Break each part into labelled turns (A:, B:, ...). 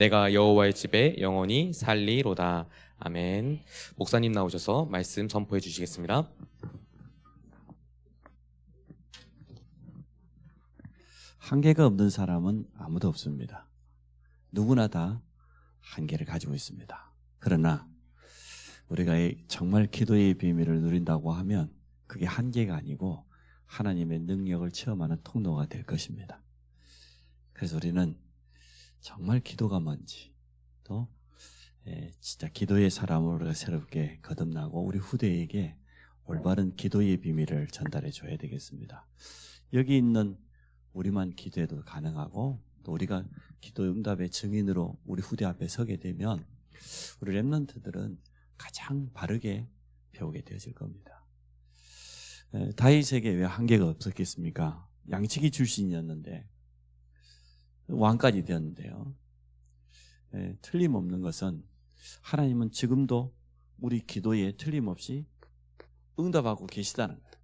A: 내가 여호와의 집에 영원히 살리로다. 아멘. 목사님 나오셔서 말씀 선포해 주시겠습니다.
B: 한계가 없는 사람은 아무도 없습니다. 누구나 다 한계를 가지고 있습니다. 그러나 우리가 정말 기도의 비밀을 누린다고 하면 그게 한계가 아니고 하나님의 능력을 체험하는 통로가 될 것입니다. 그래서 우리는 정말 기도가 뭔지, 또 진짜 기도의 사람으로 새롭게 거듭나고 우리 후대에게 올바른 기도의 비밀을 전달해 줘야 되겠습니다. 여기 있는 우리만 기도해도 가능하고, 또 우리가 기도 응답의 증인으로 우리 후대 앞에 서게 되면 우리 렘넌트들은 가장 바르게 배우게 되어질 겁니다. 다윗에게 왜 한계가 없었겠습니까? 양치기 출신이었는데 왕까지 되었는데요. 틀림없는 것은 하나님은 지금도 우리 기도에 틀림없이 응답하고 계시다는 거예요.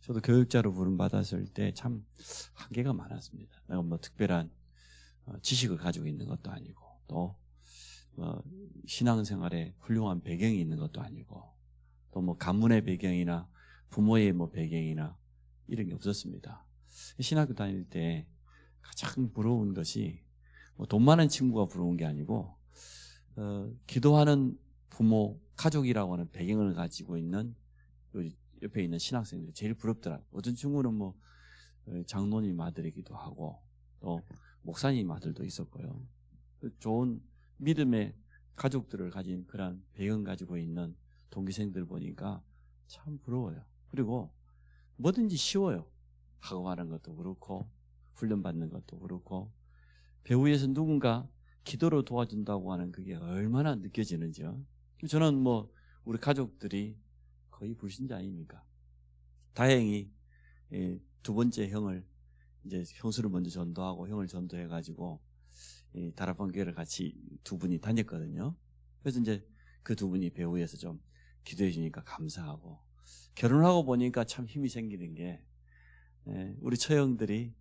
B: 저도 교육자로 부름받았을 때 참 한계가 많았습니다. 내가 뭐 특별한 지식을 가지고 있는 것도 아니고, 또 신앙생활에 훌륭한 배경이 있는 것도 아니고, 또 뭐 가문의 배경이나 부모의 뭐 배경이나 이런 게 없었습니다. 신학교 다닐 때 가장 부러운 것이 돈 많은 친구가 부러운 게 아니고, 기도하는 부모, 가족이라고 하는 배경을 가지고 있는 옆에 있는 신학생들이 제일 부럽더라고요. 어떤 친구는 뭐 장로님 아들이기도 하고, 또 목사님 아들도 있었고요. 좋은 믿음의 가족들을 가진 그런 배경 가지고 있는 동기생들 보니까 참 부러워요. 그리고 뭐든지 쉬워요. 학업하는 것도 그렇고, 훈련받는 것도 그렇고, 배후에서 누군가 기도로 도와준다고 하는 그게 얼마나 느껴지는지요. 저는 뭐 우리 가족들이 거의 불신자 아닙니까? 다행히 두 번째 형을, 이제 형수를 먼저 전도하고 형을 전도해가지고 다락방 교회를 같이 두 분이 다녔거든요. 그래서 이제 그 두 분이 배후에서 좀 기도해 주니까 감사하고, 결혼하고 보니까 참 힘이 생기는 게, 우리 처형들이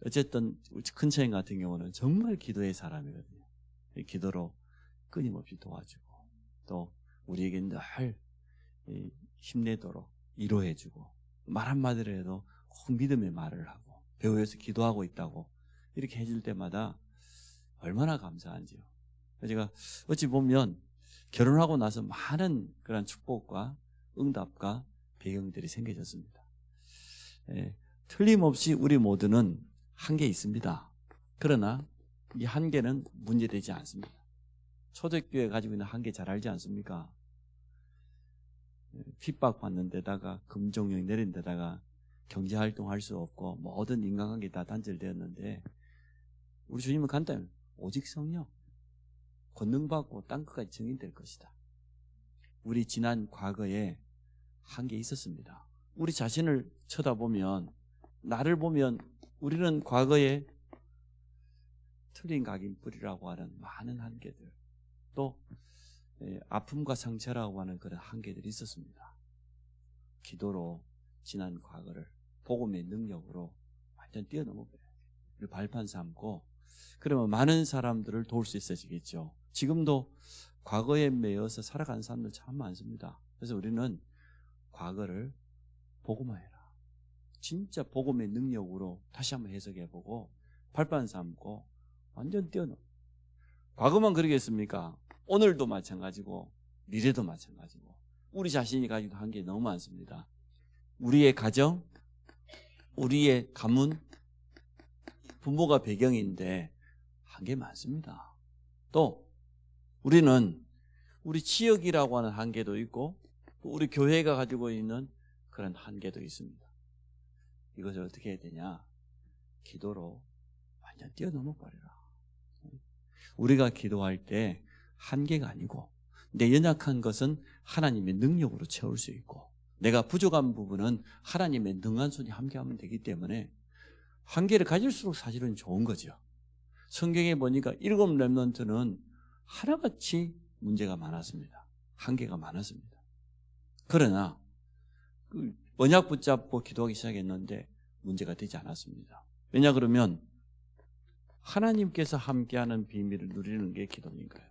B: 어쨌든 큰 처형 같은 경우는 정말 기도의 사람이거든요. 기도로 끊임없이 도와주고, 또 우리에게 늘 힘내도록 위로해주고, 말 한마디로 해도 꼭 믿음의 말을 하고, 배후에서 기도하고 있다고 이렇게 해줄 때마다 얼마나 감사한지요. 제가 어찌 보면 결혼하고 나서 많은 그런 축복과 응답과 배경들이 생겨졌습니다. 틀림없이 우리 모두는 한계 있습니다. 그러나 이 한계는 문제되지 않습니다. 초대교회 가지고 있는 한계 잘 알지 않습니까? 핍박받는 데다가 금종령 내린 데다가 경제활동할 수 없고 모든 인간관계 다 단절되었는데, 우리 주님은 간단해요. 오직 성령, 권능받고 땅끝까지 증인될 것이다. 우리 지난 과거에 한계 있었습니다. 우리 자신을 쳐다보면, 나를 보면 우리는 과거에 틀린 각인뿌리라고 하는 많은 한계들, 또 아픔과 상처라고 하는 그런 한계들이 있었습니다. 기도로 지난 과거를 복음의 능력으로 완전 뛰어넘어버려요. 발판 삼고, 그러면 많은 사람들을 도울 수 있어지겠죠. 지금도 과거에 매여서 살아가는 사람들 참 많습니다. 그래서 우리는 과거를 복음화해라. 진짜 복음의 능력으로 다시 한번 해석해보고 발판 삼고 완전 뛰어넘어. 과거만 그러겠습니까? 오늘도 마찬가지고 미래도 마찬가지고, 우리 자신이 가지고 한계 너무 많습니다. 우리의 가정, 우리의 가문, 부모가 배경인데 한계 많습니다. 또 우리는 우리 지역이라고 하는 한계도 있고, 또 우리 교회가 가지고 있는 그런 한계도 있습니다. 이것을 어떻게 해야 되냐? 기도로 완전 뛰어넘어 버려라. 우리가 기도할 때 한계가 아니고, 내 연약한 것은 하나님의 능력으로 채울 수 있고, 내가 부족한 부분은 하나님의 능한 손이 함께하면 되기 때문에 한계를 가질수록 사실은 좋은 거죠. 성경에 보니까 7 렘넌트는 하나같이 문제가 많았습니다. 한계가 많았습니다. 그러나 언약 붙잡고 기도하기 시작했는데 문제가 되지 않았습니다. 왜냐 그러면 하나님께서 함께하는 비밀을 누리는 게 기도인 거예요.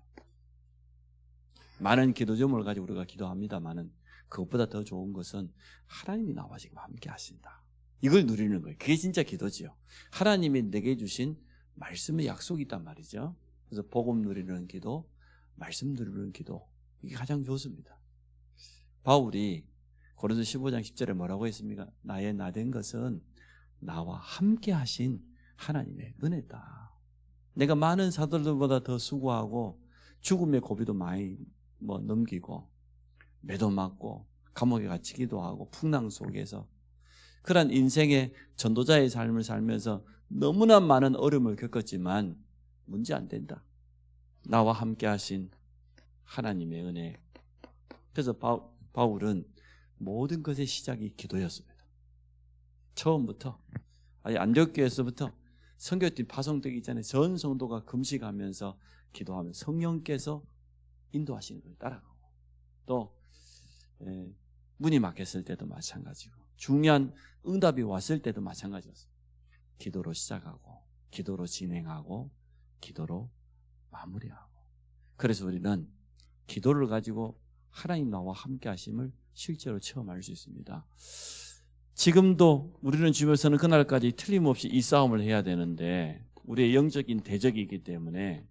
B: 많은 기도 제목을 가지고 우리가 기도합니다만은 그것보다 더 좋은 것은 하나님이 나와 지금 함께 하신다. 이걸 누리는 거예요. 그게 진짜 기도지요. 하나님이 내게 주신 말씀의 약속이 있단 말이죠. 그래서 복음 누리는 기도, 말씀 누리는 기도, 이게 가장 좋습니다. 바울이 고린도 15장 10절에 뭐라고 했습니까? 나의 나된 것은 나와 함께 하신 하나님의 은혜다. 내가 많은 사도들보다 더 수고하고 죽음의 고비도 많이 넘기고 매도 맞고 감옥에 갇히기도 하고 풍랑 속에서 그런 인생의 전도자의 삶을 살면서 너무나 많은 어려움을 겪었지만 문제 안 된다. 나와 함께 하신 하나님의 은혜. 그래서 바울은 모든 것의 시작이 기도였습니다. 처음부터 아니 안디옥교에서부터 선교팀 파송되기 전에 전 성도가 금식하면서 기도하면 성령께서 인도하시는 걸 따라가고 또 문이 막혔을 때도 마찬가지고 중요한 응답이 왔을 때도 마찬가지였습니다. 기도로 시작하고 기도로 진행하고 기도로 마무리하고 그래서 우리는 기도를 가지고 하나님 나와 함께 하심을 실제로 체험할 수 있습니다. 지금도 우리는 주변에서는 그날까지 틀림없이 이 싸움을 해야 되는데 우리의 영적인 대적이기 때문에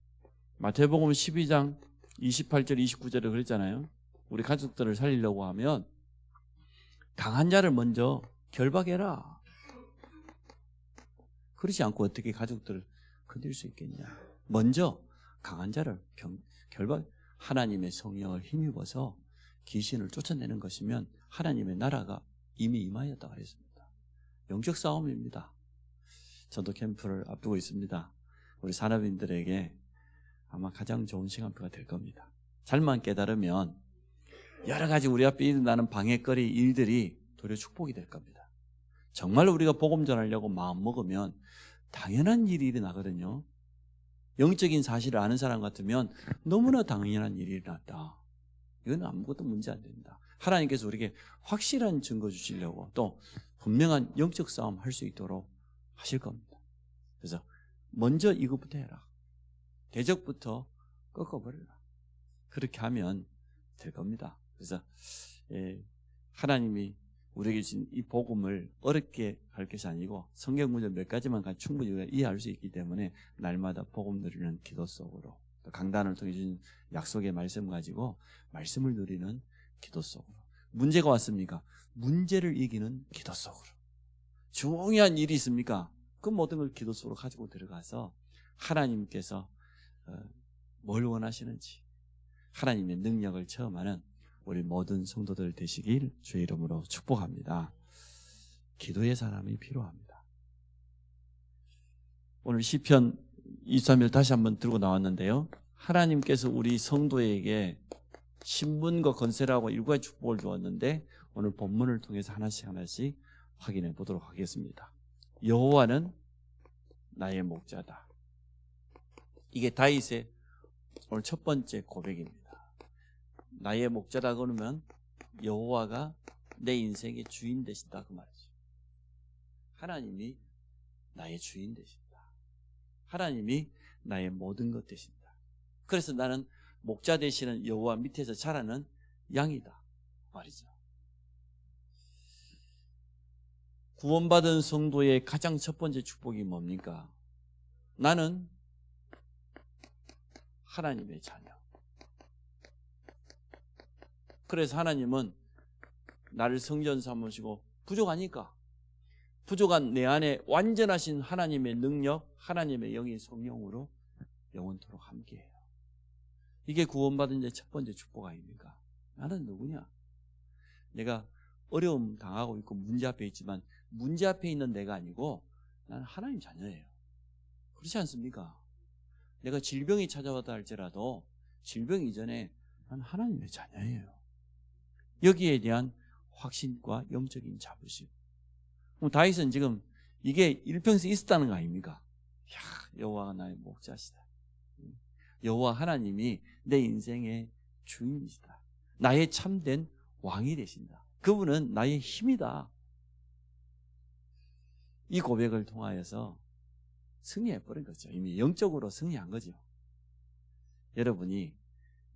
B: 마태복음 12장 28절 29절에 그랬잖아요. 우리 가족들을 살리려고 하면 강한 자를 먼저 결박해라. 그렇지 않고 어떻게 가족들을 건들 수 있겠냐. 먼저 강한 자를 결박 하나님의 성령을 힘입어서 귀신을 쫓아내는 것이면 하나님의 나라가 이미 임하였다고 그랬습니다. 영적 싸움입니다. 전도 캠프를 앞두고 있습니다. 우리 산업인들에게 아마 가장 좋은 시간표가 될 겁니다. 잘만 깨달으면 여러 가지 우리 앞에 일어나는 방해거리 일들이 도리어 축복이 될 겁니다. 정말 우리가 복음 전하려고 마음 먹으면 당연한 일이 일어나거든요. 영적인 사실을 아는 사람 같으면 너무나 당연한 일이 일어났다. 이건 아무것도 문제 안 된다. 하나님께서 우리에게 확실한 증거 주시려고 또 분명한 영적 싸움 할 수 있도록 하실 겁니다. 그래서 먼저 이것부터 해라. 대적부터 꺾어버려라. 그렇게 하면 될 겁니다. 그래서 하나님이 우리에게 주신 이 복음을 어렵게 할 것이 아니고 성경 문제 몇 가지만 충분히 우리가 이해할 수 있기 때문에 날마다 복음 누리는 기도 속으로 또 강단을 통해 주신 약속의 말씀 가지고 말씀을 누리는 기도 속으로 문제가 왔습니까? 문제를 이기는 기도 속으로 중요한 일이 있습니까? 그 모든 걸 기도 속으로 가지고 들어가서 하나님께서 뭘 원하시는지 하나님의 능력을 체험하는 우리 모든 성도들 되시길 주의 이름으로 축복합니다. 기도의 사람이 필요합니다. 오늘 시편 23일 다시 한번 들고 나왔는데요. 하나님께서 우리 성도에게 신분과 건세라고 일과의 축복을 주었는데 오늘 본문을 통해서 하나씩 확인해 보도록 하겠습니다. 여호와는 나의 목자다. 이게 다윗의 오늘 첫 번째 고백입니다. 나의 목자라 그러면 여호와가 내 인생의 주인 되신다 그 말이죠. 하나님이 나의 주인 되신다. 하나님이 나의 모든 것 되신다. 그래서 나는 목자 되시는 여호와 밑에서 자라는 양이다 말이죠. 구원받은 성도의 가장 첫 번째 축복이 뭡니까? 나는 하나님의 자녀. 그래서 하나님은 나를 성전 삼으시고 부족하니까 부족한 내 안에 완전하신 하나님의 능력, 하나님의 영이 성령으로 영원토록 함께해요. 이게 구원받은 자 첫 번째 축복 아닙니까? 나는 누구냐? 내가 어려움 당하고 있고 문제 앞에 있지만 문제 앞에 있는 내가 아니고 나는 하나님 자녀예요. 그렇지 않습니까? 내가 질병이 찾아왔다 할지라도 질병 이전에 나는 하나님의 자녀예요. 여기에 대한 확신과 영적인 자부심. 그럼 다윗은 지금 이게 일평생 있었다는 거 아닙니까? 여호와가 나의 목자시다. 여호와 하나님이 내 인생의 주인이시다. 나의 참된 왕이 되신다. 그분은 나의 힘이다. 이 고백을 통하여서 승리해버린 거죠. 이미 영적으로 승리한 거죠. 여러분이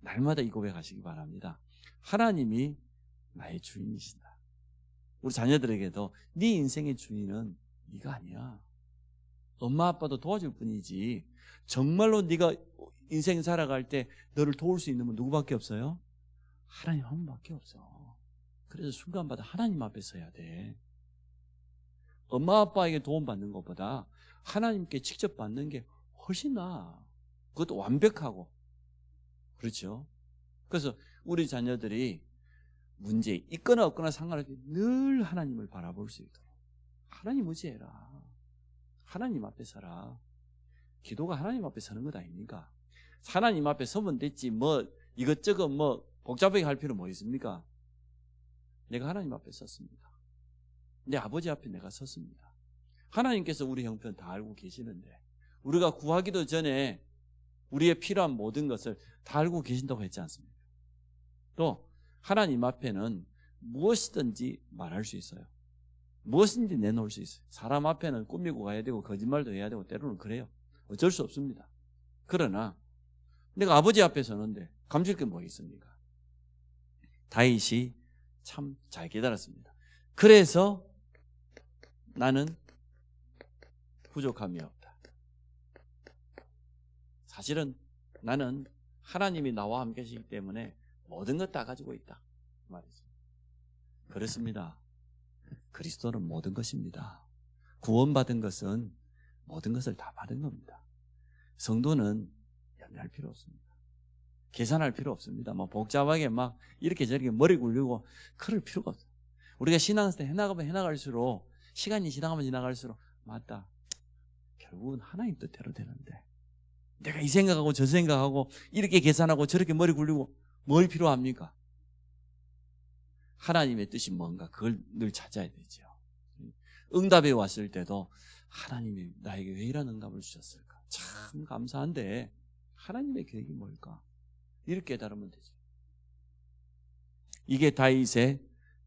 B: 날마다 이 고백하시기 바랍니다. 하나님이 나의 주인이시다. 우리 자녀들에게도 네 인생의 주인은 네가 아니야. 엄마 아빠도 도와줄 뿐이지 정말로 네가 인생 살아갈 때 너를 도울 수 있는 분 누구밖에 없어요? 하나님 한 분밖에 없어. 그래서 순간마다 하나님 앞에 서야 돼. 엄마 아빠에게 도움받는 것보다 하나님께 직접 받는 게 훨씬 나아. 그것도 완벽하고. 그렇죠? 그래서 우리 자녀들이 문제 있거나 없거나 상관없이 늘 하나님을 바라볼 수 있도록 하나님 의지해라. 하나님 앞에 서라. 기도가 하나님 앞에 서는 것 아닙니까? 하나님 앞에 서면 됐지 뭐 이것저것 뭐 복잡하게 할 필요 뭐 있습니까? 내가 하나님 앞에 섰습니다. 내 아버지 앞에 내가 섰습니다. 하나님께서 우리 형편 다 알고 계시는데 우리가 구하기도 전에 우리의 필요한 모든 것을 다 알고 계신다고 했지 않습니까? 또 하나님 앞에는 무엇이든지 말할 수 있어요. 무엇인지 내놓을 수 있어요. 사람 앞에는 꾸미고 가야 되고 거짓말도 해야 되고 때로는 그래요. 어쩔 수 없습니다. 그러나 내가 아버지 앞에 서는데 감출 게 뭐 있습니까? 다윗이 참 잘 깨달았습니다. 그래서 나는 부족함이 없다. 사실은 나는 하나님이 나와 함께 하시기 때문에 모든 것 다 가지고 있다. 말이죠. 그렇습니다. 그리스도는 모든 것입니다. 구원받은 것은 모든 것을 다 받은 겁니다. 성도는 염려할 필요 없습니다. 계산할 필요 없습니다. 뭐 복잡하게 막 이렇게 저렇게 머리 굴리고 그럴 필요가 없어요. 우리가 신앙생활 해나가면 해나갈수록 시간이 지나가면 지나갈수록 맞다. 결국은 하나님 뜻대로 되는데 내가 이 생각하고 저 생각하고 이렇게 계산하고 저렇게 머리 굴리고 뭘 필요합니까? 하나님의 뜻이 뭔가 그걸 늘 찾아야 되죠. 응답에 왔을 때도 하나님이 나에게 왜 이런 응답을 주셨을까? 참 감사한데 하나님의 계획이 뭘까? 이렇게 깨달으면 되죠. 이게 다윗의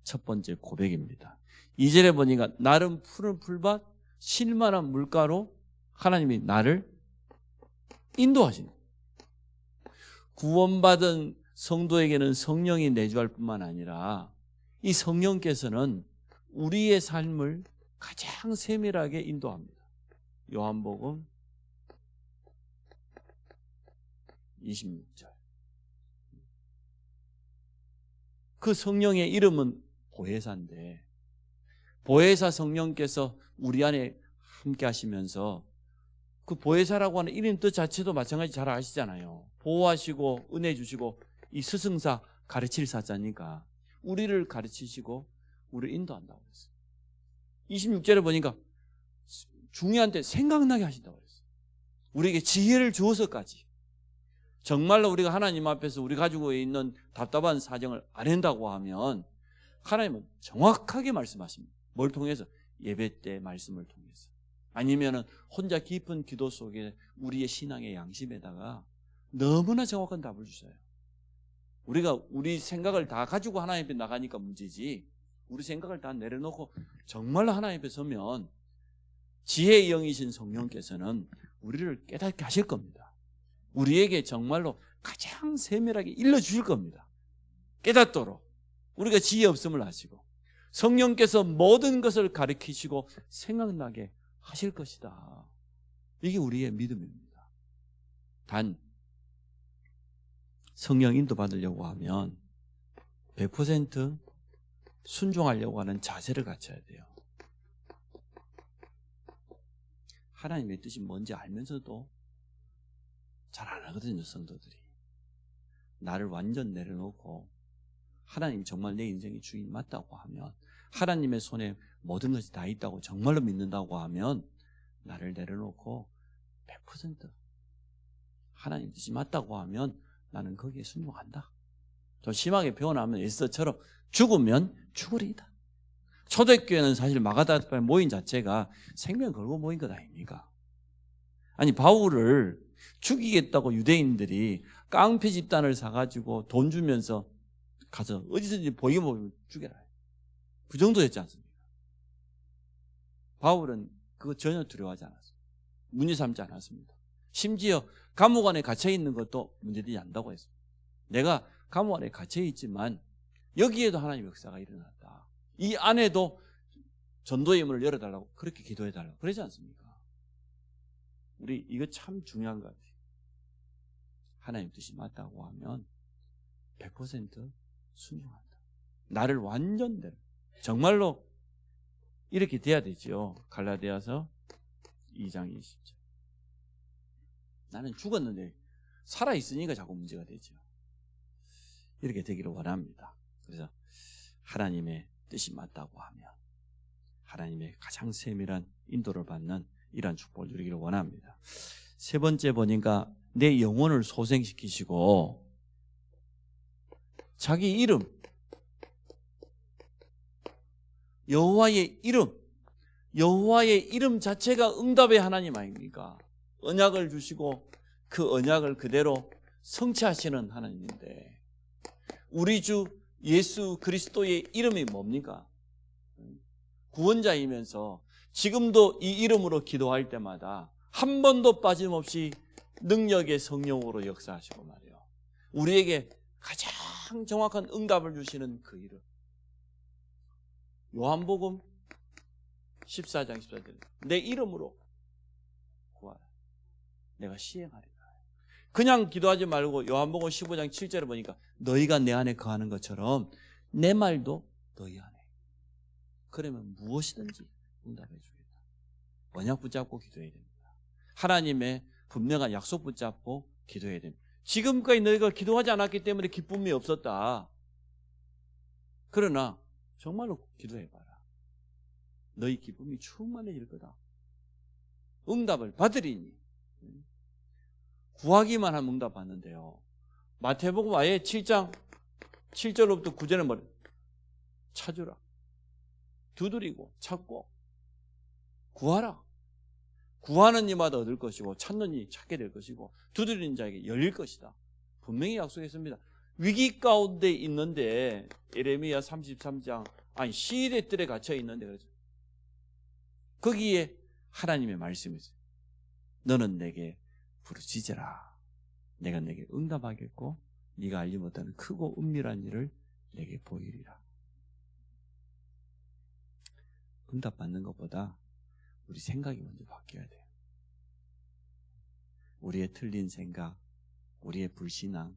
B: 첫 번째 고백입니다. 2절에 보니까 나름 푸른 풀밭 실만한 물가로 하나님이 나를 인도하시는 거예요. 구원받은 성도에게는 성령이 내주할 뿐만 아니라 이 성령께서는 우리의 삶을 가장 세밀하게 인도합니다. 요한복음 26절. 그 성령의 이름은 보혜사인데 보혜사 성령께서 우리 안에 함께 하시면서 그 보혜사라고 하는 이름 뜻 자체도 마찬가지 잘 아시잖아요. 보호하시고 은혜 주시고 이 스승사 가르칠 사자니까 우리를 가르치시고 우리를 인도한다고 그랬어요. 26절에 보니까 중요한 때 생각나게 하신다고 그랬어요. 우리에게 지혜를 주어서까지 정말로 우리가 하나님 앞에서 우리 가지고 있는 답답한 사정을 아낸다고 하면 하나님은 정확하게 말씀하십니다. 뭘 통해서? 예배 때 말씀을 통해서. 아니면은 혼자 깊은 기도 속에 우리의 신앙의 양심에다가 너무나 정확한 답을 주셔요. 우리가 우리 생각을 다 가지고 하나님 앞에 나가니까 문제지 우리 생각을 다 내려놓고 정말로 하나님 앞에 서면 지혜의 영이신 성령께서는 우리를 깨닫게 하실 겁니다. 우리에게 정말로 가장 세밀하게 일러주실 겁니다. 깨닫도록 우리가 지혜 없음을 아시고 성령께서 모든 것을 가르치시고 생각나게 하실 것이다. 이게 우리의 믿음입니다. 단 성령 인도 받으려고 하면 100% 순종하려고 하는 자세를 갖춰야 돼요. 하나님의 뜻이 뭔지 알면서도 잘 안 하거든요, 성도들이. 나를 완전 내려놓고 하나님 정말 내 인생의 주인 맞다고 하면 하나님의 손에 모든 것이 다 있다고 정말로 믿는다고 하면 나를 내려놓고 100% 하나님 뜻이 맞다고 하면 나는 거기에 순종한다. 좀 심하게 표현하면 에스더처럼 죽으면 죽으리이다. 초대교회는 사실 마가다락방에 모인 자체가 생명 걸고 모인 것 아닙니까? 아니 바울을 죽이겠다고 유대인들이 깡패 집단을 사가지고 돈 주면서 가서 어디서든지 보이면 보이면 죽여라. 그 정도였지 않습니까? 바울은 그거 전혀 두려워하지 않았어요. 문제 삼지 않았습니다. 심지어 감옥 안에 갇혀 있는 것도 문제되지 않는다고 했습니다. 내가 감옥 안에 갇혀 있지만 여기에도 하나님의 역사가 일어났다. 이 안에도 전도의 문을 열어달라고 그렇게 기도해달라고 그러지 않습니까? 우리 이거 참 중요한 것 같아요. 하나님 뜻이 맞다고 하면 100% 순종한다. 나를 완전대로 정말로 이렇게 돼야 되죠. 갈라디아서 2장 20절. 나는 죽었는데 살아있으니까 자꾸 문제가 되죠. 이렇게 되기를 원합니다. 그래서 하나님의 뜻이 맞다고 하면 하나님의 가장 세밀한 인도를 받는 이러한 축복을 누리기를 원합니다. 세 번째 보니까 내 영혼을 소생시키시고 자기 이름, 여호와의 이름 자체가 응답의 하나님 아닙니까? 언약을 주시고 그 언약을 그대로 성취하시는 하나님인데 우리 주 예수 그리스도의 이름이 뭡니까? 구원자이면서 지금도 이 이름으로 기도할 때마다 한 번도 빠짐없이 능력의 성령으로 역사하시고 말이에요. 우리에게 가장 정확한 응답을 주시는 그 이름. 요한복음 14장 14절. 내 이름으로 구하라. 내가 시행하리라. 그냥 기도하지 말고 요한복음 15장 7절에 보니까 너희가 내 안에 거하는 것처럼 내 말도 너희 안에. 그러면 무엇이든지 응답해 주겠다. 언약 붙잡고 기도해야 됩니다. 하나님의 분명한 약속 붙잡고 기도해야 됩니다. 지금까지 너희가 기도하지 않았기 때문에 기쁨이 없었다. 그러나 정말로 기도해봐라. 너희 기쁨이 충만해질 거다. 응답을 받으리니. 구하기만 하면 응답 받는데요. 마태복음 아예 7장 7절로부터 9절에 뭐래? 찾으라. 두드리고 찾고 구하라. 구하는 이마다 얻을 것이고 찾는 이 찾게 될 것이고 두드리는 자에게 열릴 것이다. 분명히 약속했습니다. 위기 가운데 있는데 예레미야 33장 시일의 뜰에 갇혀 있는데 그래서 거기에 하나님의 말씀이 있어요. 너는 내게 부르짖으라. 내가 내게 응답하겠고 네가 알지 못하는 크고 은밀한 일을 내게 보이리라. 응답 받는 것보다 우리 생각이 먼저 바뀌어야 돼요. 우리의 틀린 생각, 우리의 불신앙,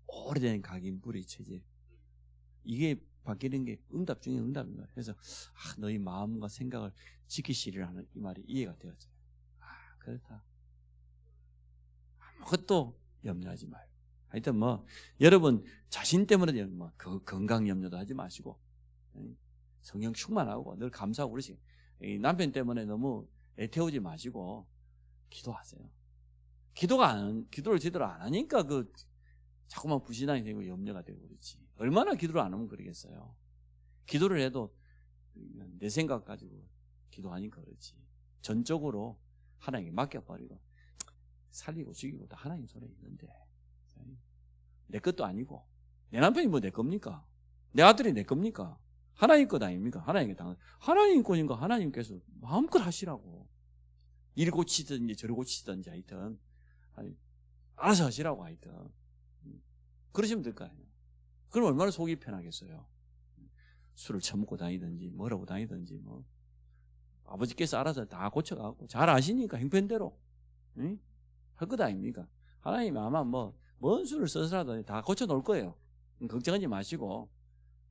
B: 오래된 각인뿌리 체제, 이게 바뀌는 게 응답 중에 응답인 거예요. 그래서 너희 마음과 생각을 지키시리라 하는 이 말이 이해가 되었어요. 그렇다. 아무것도 염려하지 마요. 하여튼 여러분 자신 때문에 건강 염려도 하지 마시고 성령 충만하고 늘 감사하고 그러시. 남편 때문에 너무 애태우지 마시고 기도하세요. 기도를 제대로 안 하니까 자꾸만 불신앙이 되고 염려가 되고 그렇지. 얼마나 기도를 안 하면 그러겠어요. 기도를 해도 내 생각 가지고 기도하니까 그렇지. 전적으로 하나님께 맡겨버리고 살리고 죽이고 다 하나님 손에 있는데 내 것도 아니고 내 남편이 내 겁니까? 내 아들이 내 겁니까? 하나님 것 아닙니까? 하나님 것인가 하나님께서 마음껏 하시라고. 이리 고치든지 저리 고치든지 하여튼 알아서 하시라고 하여튼 그러시면 될 거 아니에요. 그럼 얼마나 속이 편하겠어요. 술을 처먹고 다니든지 뭐라고 다니든지 아버지께서 알아서 다 고쳐가고 잘 아시니까 형편대로 할 것 아닙니까? 하나님 아마 뭔 수를 써서라도 다 고쳐놓을 거예요. 걱정하지 마시고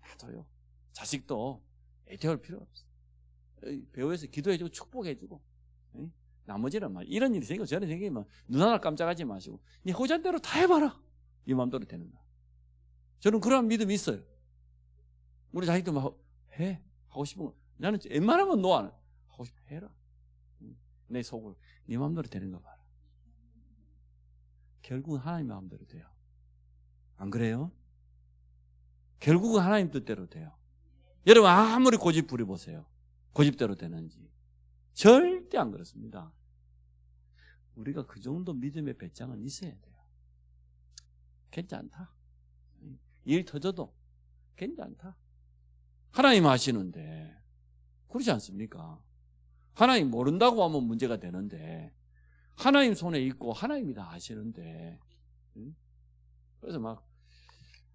B: 놔둬요. 자식도 애태울 필요 없어요. 배우에서 기도해주고 축복해주고 나머지는 이런 일이 생기고 저런 일이 생기면 눈 하나 깜짝하지 마시고 네 호잔대로 다 해봐라. 네 마음대로 되는 거야. 저는 그런 믿음이 있어요. 우리 자식도 해. 하고 싶은 거. 나는 웬만하면 너 안 해. 하고 싶어 해라. 내 속을 네 마음대로 되는 거 봐라. 결국은 하나님 마음대로 돼요. 안 그래요? 결국은 하나님 뜻대로 돼요. 여러분 아무리 고집 부려보세요. 고집대로 되는지. 절대 안 그렇습니다. 우리가 그 정도 믿음의 배짱은 있어야 돼요. 괜찮다. 일 터져도 괜찮다. 하나님 하시는데 그렇지 않습니까? 하나님 모른다고 하면 문제가 되는데 하나님 손에 있고 하나님이 다 아시는데, 응? 그래서 막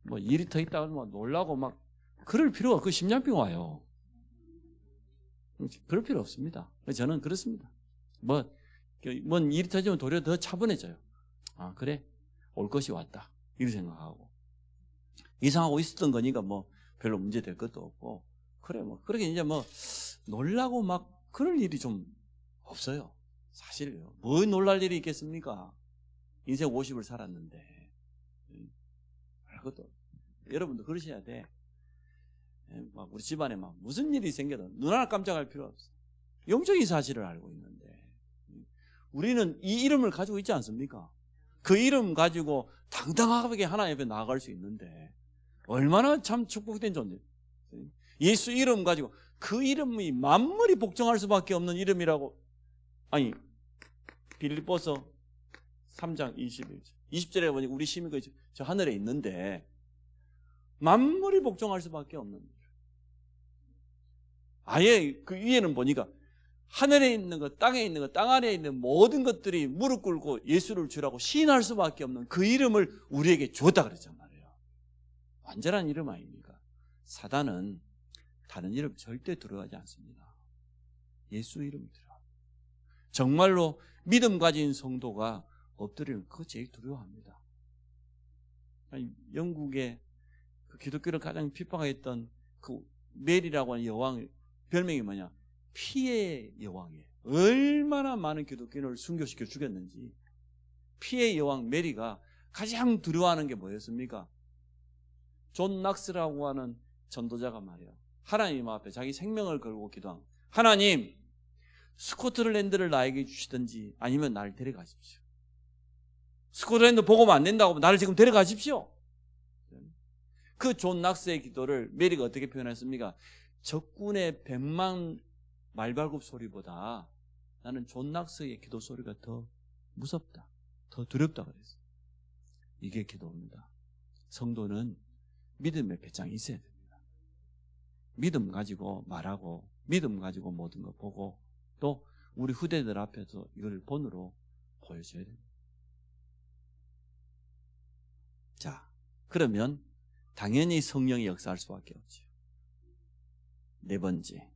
B: 뭐 일이 더 있다고 막 놀라고 막 그럴 필요가, 그 심장병 와요. 그럴 필요 없습니다. 저는 그렇습니다. 뭔 일이 터지면 도리어 더 차분해져요. 아, 그래, 올 것이 왔다, 이렇게 생각하고, 이상하고 있었던 거니까 뭐 별로 문제 될 것도 없고, 그래 뭐 그렇게 이제 뭐 놀라고 막 그럴 일이 좀 없어요. 사실요. 뭐 놀랄 일이 있겠습니까? 인생 50을 살았는데. 그것도 여러분도 그러셔야 돼. 막 우리 집안에 막 무슨 일이 생겨도 눈 하나 깜짝할 필요 없어. 영적인 사실을 알고 있는데, 우리는 이 이름을 가지고 있지 않습니까? 그 이름 가지고 당당하게 하나님 앞에 나아갈 수 있는데 얼마나 참 축복된 존재. 예수 이름 가지고, 그 이름이 만물이 복종할 수밖에 없는 이름이라고. 아니, 빌립보서 3장 20절에 보니 우리 심이 저 하늘에 있는데 만물이 복종할 수밖에 없는, 아예 그 위에는 보니까 하늘에 있는 것, 땅에 있는 것, 땅 아래에 있는 모든 것들이 무릎 꿇고 예수를 주라고 시인할 수밖에 없는 그 이름을 우리에게 주었다 그랬단 말이에요. 완전한 이름 아닙니까? 사단은 다른 이름 절대 두려워하지 않습니다. 예수 이름이 두려워합니다. 정말로 믿음 가진 성도가 엎드리면 그거 제일 두려워합니다. 아니, 영국의 그 기독교를 가장 핍박했던 그 메리라고 하는 여왕, 별명이 뭐냐? 피의 여왕이에요. 얼마나 많은 기독교인을 순교시켜 죽였는지. 피의 여왕 메리가 가장 두려워하는 게 뭐였습니까? 존 낙스라고 하는 전도자가 말이에요, 하나님 앞에 자기 생명을 걸고 기도한, 하나님, 스코틀랜드를 나에게 주시든지 아니면 나를 데려가십시오. 스코틀랜드 보고만 안 된다고 하면 나를 지금 데려가십시오. 그 존 낙스의 기도를 메리가 어떻게 표현했습니까? 적군의 100만 말발굽 소리보다 나는 존 낙스의 기도 소리가 더 무섭다, 더 두렵다 그랬어요. 이게 기도입니다. 성도는 믿음의 배짱이 있어야 됩니다. 믿음 가지고 말하고, 믿음 가지고 모든 거 보고, 또 우리 후대들 앞에서 이걸 본으로 보여줘야 됩니다. 자, 그러면 당연히 성령이 역사할 수밖에 없죠. 네 번째,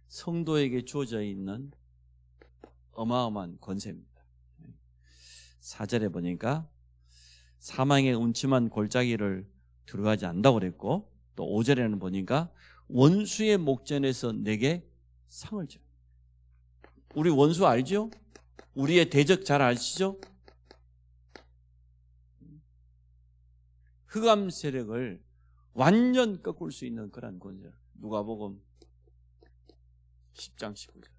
B: 성도에게 주어져 있는 어마어마한 권세입니다. 4절에 보니까 사망의 음침한 골짜기를 두려워하지 않는다고 그랬고, 또 5절에는 보니까 원수의 목전에서 내게 상을 줘. 우리 원수 알죠? 우리의 대적 잘 아시죠? 흑암 세력을 완전 꺾을 수 있는 그런 권세. 누가복음 10장 19절.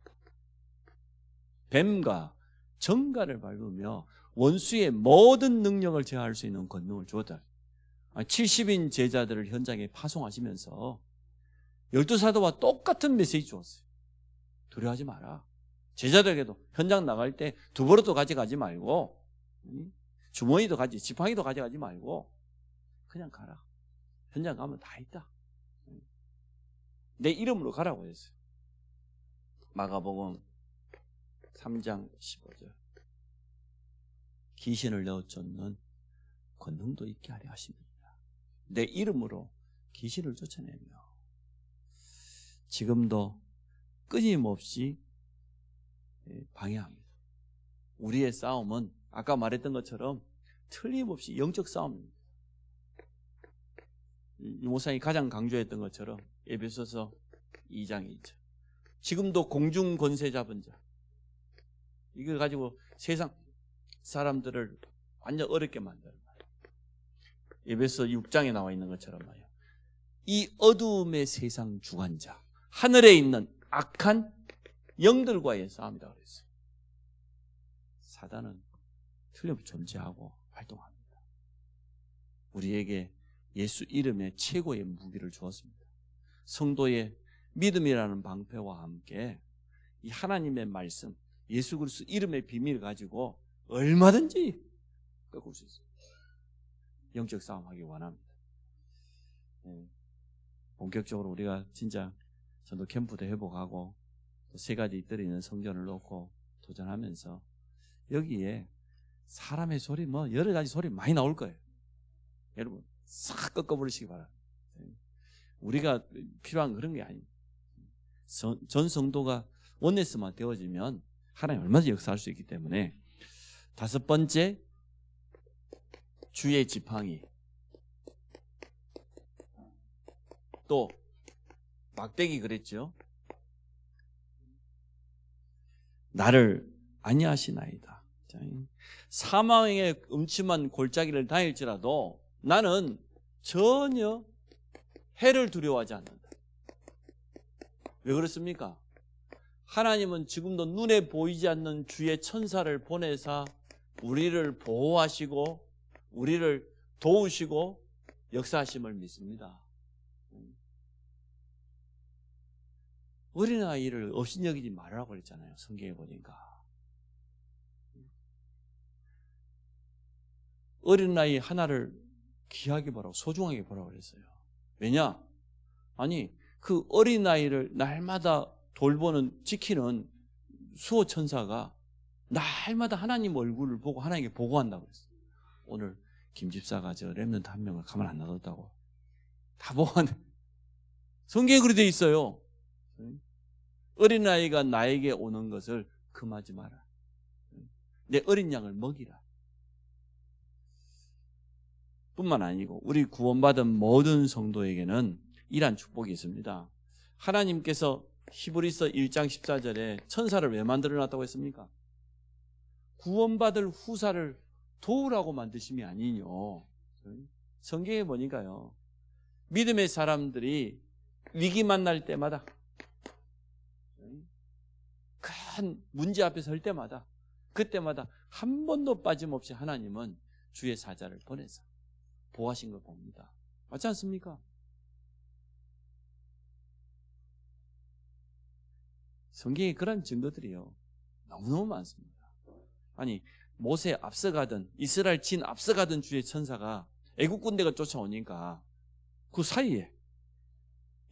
B: 뱀과 정갈을 밟으며 원수의 모든 능력을 제어할 수 있는 권능을 주었다. 70인 제자들을 현장에 파송하시면서 12사도와 똑같은 메시지 주었어요. 두려워하지 마라. 제자들에게도 현장 나갈 때 두버릇도 가져가지 말고, 주머니도 지팡이도 가져가지 말고 그냥 가라. 현장 가면 다 있다. 내 이름으로 가라고 했어요. 마가복음 3장 15절. 귀신을 내어 쫓는 권능도 있게 하려 하십니다. 내 이름으로 귀신을 쫓아내며 지금도 끊임없이 방해합니다. 우리의 싸움은 아까 말했던 것처럼 틀림없이 영적 싸움입니다. 이 목사님이 가장 강조했던 것처럼 에베소서 2장에 있죠. 지금도 공중 권세 잡은 자, 이걸 가지고 세상 사람들을 완전 어렵게 만드는 거예요. 에베소 6장에 나와 있는 것처럼 말이에요. 이 어두움의 세상 주관자, 하늘에 있는 악한 영들과의 싸움이라고 그랬어요. 사단은 틀림없이 존재하고 활동합니다. 우리에게 예수 이름의 최고의 무기를 주었습니다. 성도의 믿음이라는 방패와 함께 이 하나님의 말씀, 예수 그리스도 이름의 비밀을 가지고 얼마든지 꺾을 수 있어요. 영적 싸움하기 원합니다. 본격적으로 우리가 진짜 전도 캠프도 회복하고 또 3가지 뜰에 있는 성전을 놓고 도전하면서 여기에 사람의 소리 뭐 여러 가지 소리 많이 나올 거예요. 여러분 싹 꺾어버리시기 바랍니다. 우리가 필요한 그런 게 아닙니다. 전 성도가 원네스만 되어지면 하나님 얼마든지 역사할 수 있기 때문에 다섯 번째 주의 지팡이 또 막대기 그랬죠. 나를 아니하시나이다. 사망의 음침한 골짜기를 다닐지라도 나는 전혀 해를 두려워하지 않는다. 왜 그렇습니까? 하나님은 지금도 눈에 보이지 않는 주의 천사를 보내사 우리를 보호하시고 우리를 도우시고 역사하심을 믿습니다. 어린아이를 업신여기지 말라고 그랬잖아요. 성경에 보니까. 어린아이 하나를 귀하게 보라고 소중하게 보라고 그랬어요. 왜냐? 아니 그 어린아이를 날마다 돌보는 지키는 수호 천사가 날마다 하나님 얼굴을 보고 하나님께 보고한다고 그랬어요. 오늘 김 집사가 저 렘넌트 한 명을 가만 안 놔뒀다고 다 보고하네. 성경에 그렇게 돼 있어요. 어린아이가 나에게 오는 것을 금하지 마라. 내 어린 양을 먹이라. 뿐만 아니고 우리 구원받은 모든 성도에게는 이러한 축복이 있습니다. 하나님께서 히브리서 1장 14절에 천사를 왜 만들어놨다고 했습니까? 구원받을 후사를 도우라고 만드심이 아니뇨. 성경에 보니까요, 믿음의 사람들이 위기 만날 때마다, 큰 문제 앞에 설 때마다, 그때마다 한 번도 빠짐없이 하나님은 주의 사자를 보내서 보호하신 걸 봅니다. 맞지 않습니까? 성경에 그런 증거들이요 너무너무 많습니다. 아니 모세 앞서가던 이스라엘 진 앞서가던 주의 천사가 애국 군대가 쫓아오니까 그 사이에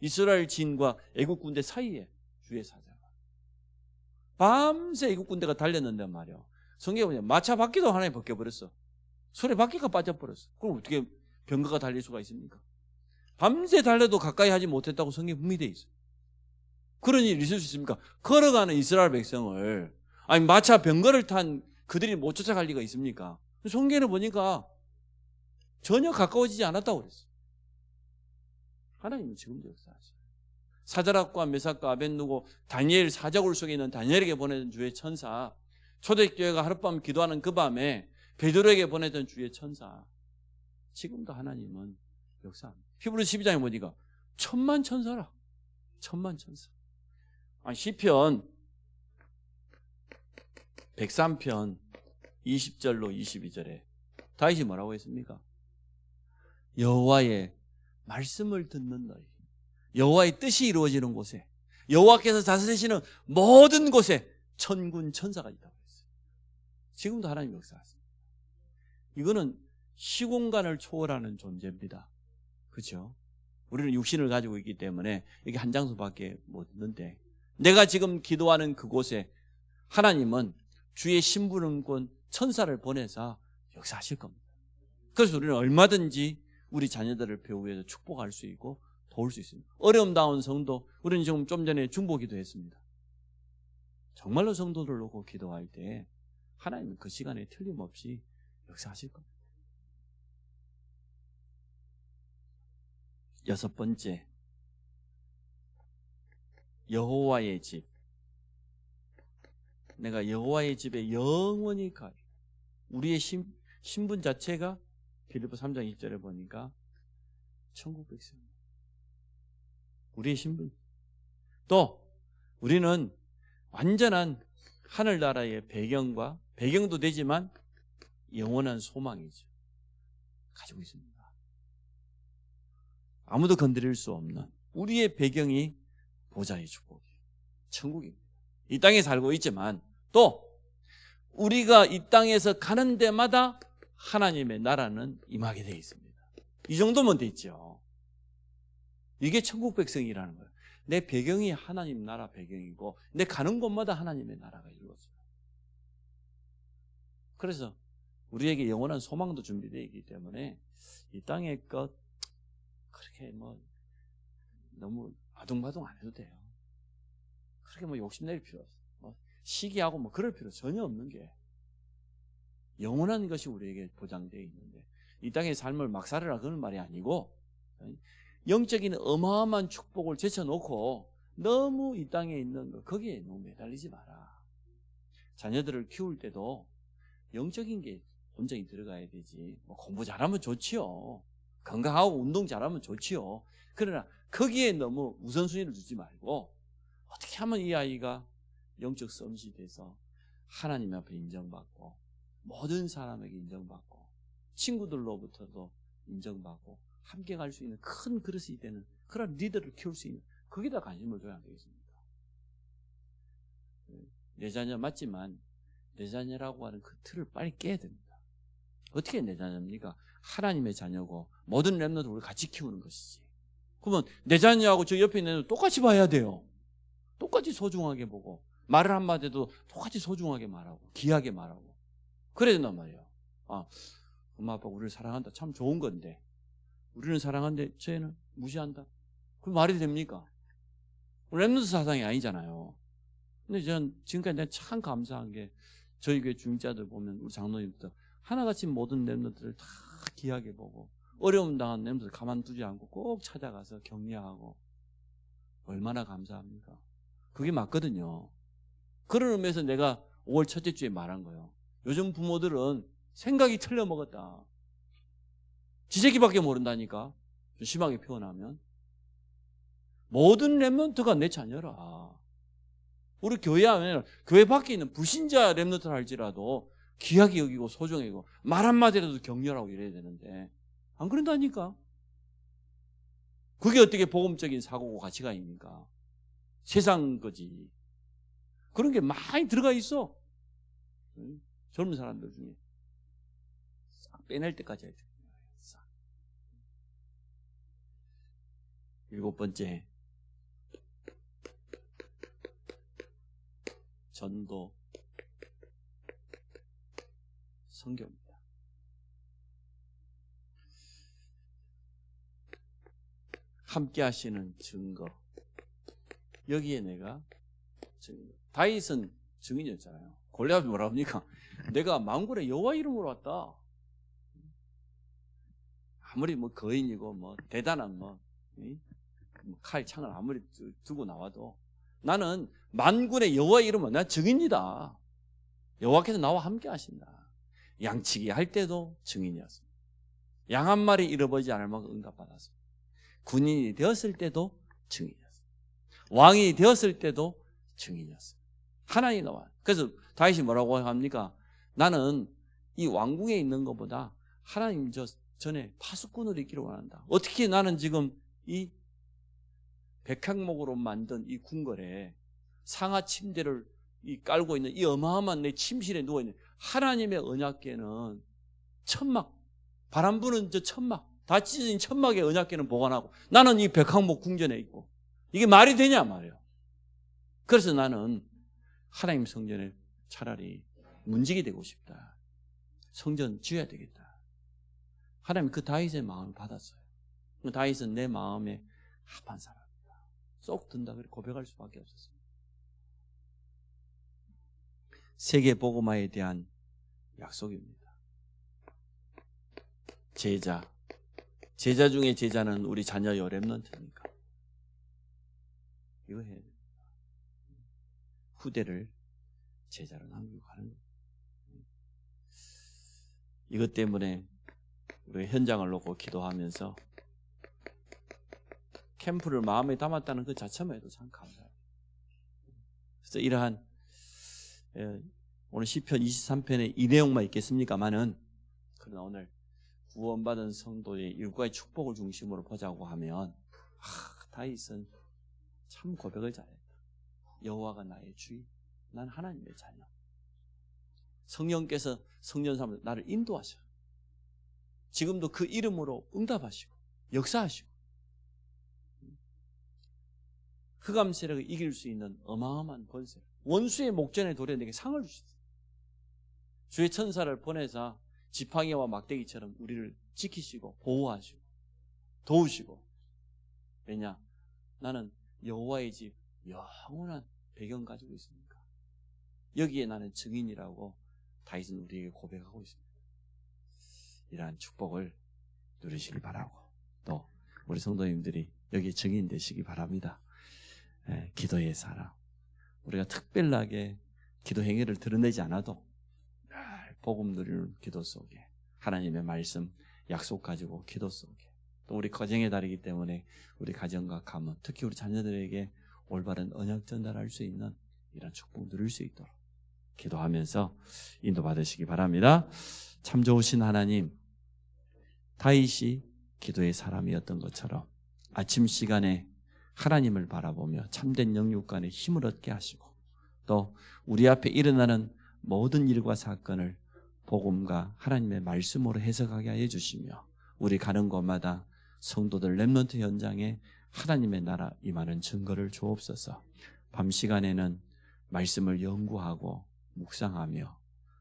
B: 이스라엘 진과 애국 군대 사이에 주의 사자가 밤새 애국 군대가 달렸는데 말이야. 성경에 보면 마차 바퀴도 하나님 벗겨버렸어. 소리 바퀴가 빠져버렸어. 그럼 어떻게 병거가 달릴 수가 있습니까? 밤새 달려도 가까이 하지 못했다고 성경에 분명히 되어 있어요. 그런 일이 있을 수 있습니까? 걸어가는 이스라엘 백성을, 아니 마차 병거를 탄 그들이 못 쫓아갈 리가 있습니까? 성경에 보니까 전혀 가까워지지 않았다고 그랬어요. 하나님은 지금도 역사하셔요. 사드락과 메삭과 아벳느고 다니엘 사자굴 속에 있는 다니엘에게 보내던 주의 천사, 초대교회가 하룻밤 기도하는 그 밤에 베드로에게 보내던 주의 천사, 지금도 하나님은 역사합니다. 히브리서 12장에 보니까 천만 천사라. 천만 천사. 시편 103편 20절로 22절에 다윗이 뭐라고 했습니까? 여호와의 말씀을 듣는 너희, 여호와의 뜻이 이루어지는 곳에, 여호와께서 다스리시는 모든 곳에 천군 천사가 있다고 했어요. 지금도 하나님 역사하십니다. 이거는 시공간을 초월하는 존재입니다. 그렇죠? 우리는 육신을 가지고 있기 때문에 이게 한 장소밖에 못 있는데, 내가 지금 기도하는 그곳에 하나님은 주의 심부름꾼 천사를 보내서 역사하실 겁니다. 그래서 우리는 얼마든지 우리 자녀들을 배후에서 축복할 수 있고 도울 수 있습니다. 어려움 당한 성도, 우리는 지금 좀 전에 중보 기도했습니다. 정말로 성도들 놓고 기도할 때 하나님은 그 시간에 틀림없이 역사하실 겁니다. 여섯 번째, 여호와의 집. 내가 여호와의 집에 영원히 가리. 우리의 신분 자체가 빌립보 3장 2절에 보니까 천국 백성. 우리의 신분. 또 우리는 완전한 하늘나라의 배경도 되지만 영원한 소망이죠. 가지고 있습니다. 아무도 건드릴 수 없는 우리의 배경이 보좌의 축복이에요. 천국입니다. 이 땅에 살고 있지만 또 우리가 이 땅에서 가는 데마다 하나님의 나라는 임하게 되어 있습니다. 이 정도면 돼 있죠. 이게 천국 백성이라는 거예요. 내 배경이 하나님 나라 배경이고 내 가는 곳마다 하나님의 나라가 이루어져요. 그래서 우리에게 영원한 소망도 준비되어 있기 때문에 이 땅의 것 그렇게 뭐 너무 아둥바둥 안 해도 돼요. 그렇게 뭐 욕심낼 필요 없어요. 뭐 시기하고 뭐 그럴 필요 전혀 없는 게 영원한 것이 우리에게 보장되어 있는데 이 땅의 삶을 막 살아라 그런 말이 아니고 영적인 어마어마한 축복을 제쳐놓고 너무 이 땅에 있는 거 거기에 너무 매달리지 마라. 자녀들을 키울 때도 영적인 게 본전이 들어가야 되지. 뭐 공부 잘하면 좋지요. 건강하고 운동 잘하면 좋지요. 그러나 거기에 너무 우선순위를 두지 말고 어떻게 하면 이 아이가 영적 썸밋이 돼서 하나님 앞에 인정받고 모든 사람에게 인정받고 친구들로부터도 인정받고 함께 갈 수 있는 큰 그릇이 되는 그런 리더를 키울 수 있는 거기다 관심을 줘야 되겠습니까? 내 자녀 맞지만 내 자녀라고 하는 그 틀을 빨리 깨야 됩니다. 어떻게 내 자녀입니까? 하나님의 자녀고 모든 렘넌트를 우리 같이 키우는 것이지. 그러면 내 자녀하고 저 옆에 있는 애도 똑같이 봐야 돼요. 똑같이 소중하게 보고 말을 한마디도 똑같이 소중하게 말하고 귀하게 말하고 그래야 된단 말이에요. 엄마 아빠 우리를 사랑한다. 참 좋은 건데 우리는 사랑하는데 쟤는 무시한다. 그 말이 됩니까? 렘넌트 사상이 아니잖아요. 근데 저는 지금까지 내가 참 감사한 게 저희 교회 중직자들 보면 우리 장로님부터 하나같이 모든 렘넌트를 다 귀하게 보고 어려움 당한 렘넌트를 가만두지 않고 꼭 찾아가서 격려하고 얼마나 감사합니까? 그게 맞거든요. 그런 의미에서 내가 5월 첫째 주에 말한 거예요. 요즘 부모들은 생각이 틀려 먹었다. 지새끼밖에 모른다니까. 좀 심하게 표현하면 모든 렘넌트가 내 자녀라. 우리 교회 하면 교회 밖에 있는 불신자 렘넌트를 할지라도 귀하게 여기고 소중하게 여기고 말 한마디라도 격려하고 이래야 되는데 안 그런다니까. 그게 어떻게 복음적인 사고고 가치관입니까? 세상 거지. 그런 게 많이 들어가 있어. 젊은 사람들 중에 싹 빼낼 때까지 해줘. 싹. 7번째, 전도, 선교입니다. 함께 하시는 증거. 여기에 내가 증거. 다윗은 증인이었잖아요. 골리앗이 뭐라 합니까? 내가 만군의 여호와 이름으로 왔다. 아무리 뭐 거인이고 뭐 대단한 칼 창을 아무리 두고 나와도 나는 만군의 여호와 이름은 난 증인이다. 여호와께서 나와 함께 하신다. 양치기 할 때도 증인이었습니다. 양 한 마리 잃어버리지 않을 만큼 응답받았습니다. 군인이 되었을 때도 증인이었습니다. 왕이 되었을 때도 증인이었습니다. 하나님 나와. 그래서 다윗이 뭐라고 합니까? 나는 이 왕궁에 있는 것보다 하나님 전에 파수꾼으로 있기를 원한다. 어떻게 나는 지금 이 백향목으로 만든 이 궁궐에 상하 침대를 깔고 있는 이 어마어마한 내 침실에 누워있는 하나님의 언약궤는 천막, 바람 부는 저 천막, 다 찢어진 천막의 언약궤는 보관하고 나는 이 백향목 궁전에 있고 이게 말이 되냐 말이에요. 그래서 나는 하나님 성전에 차라리 문지기 되고 싶다. 성전 지어야 되겠다. 하나님 그 다윗의 마음을 받았어요. 다윗은 내 마음에 합한 사람이다. 쏙 든다 그래 고백할 수밖에 없었습니다. 세계 복음화에 대한 약속입니다. 제자 중에 제자는 우리 자녀요 렘넌트니까 이거 해야 됩니다. 후대를 제자로 남기고 가는 거예요. 이것 때문에 우리 현장을 놓고 기도하면서 캠프를 마음에 담았다는 그 자체만 해도 참 감사해요. 그래서 이러한 오늘 시편 23편에 이 내용만 있겠습니까만은 그러나 오늘 구원받은 성도의 일과의 축복을 중심으로 보자고 하면 다윗은 참 고백을 잘했다. 여호와가 나의 주인, 난 하나님의 자녀. 성령께서 성전 삼아 나를 인도하셔. 지금도 그 이름으로 응답하시고 역사하시고 흑암 세력을 이길 수 있는 어마어마한 권세, 원수의 목전에 도려 내게 상을 주셨어요. 주의 천사를 보내사 지팡이와 막대기처럼 우리를 지키시고 보호하시고 도우시고. 왜냐? 나는 여호와의 집 영원한 배경 가지고 있으니까. 여기에 나는 증인이라고 다윗은 우리에게 고백하고 있습니다. 이러한 축복을 누리시길 바라고, 또 우리 성도님들이 여기에 증인 되시기 바랍니다. 기도의 사람. 우리가 특별하게 기도 행위를 드러내지 않아도 복음 누리는 기도 속에, 하나님의 말씀 약속 가지고 기도 속에, 또 우리 가정의 달이기 때문에 우리 가정과 가문, 특히 우리 자녀들에게 올바른 언약 전달할 수 있는 이런 축복 누릴 수 있도록 기도하면서 인도받으시기 바랍니다. 참 좋으신 하나님, 다윗이 기도의 사람이었던 것처럼 아침 시간에 하나님을 바라보며 참된 영육간에 힘을 얻게 하시고, 또 우리 앞에 일어나는 모든 일과 사건을 복음과 하나님의 말씀으로 해석하게 하여 주시며, 우리 가는 곳마다 성도들 렘넌트 현장에 하나님의 나라 임하는 증거를 주옵소서. 밤 시간에는 말씀을 연구하고 묵상하며,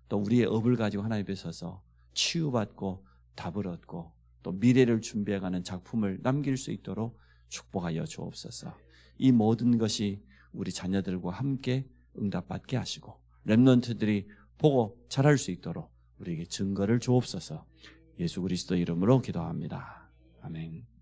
B: 또 우리의 업을 가지고 하나님 앞에 서서 치유받고 답을 얻고 또 미래를 준비해가는 작품을 남길 수 있도록 축복하여 주옵소서. 이 모든 것이 우리 자녀들과 함께 응답받게 하시고 렘넌트들이 보고 잘할 수 있도록 우리에게 증거를 주옵소서. 예수 그리스도 이름으로 기도합니다. 아멘.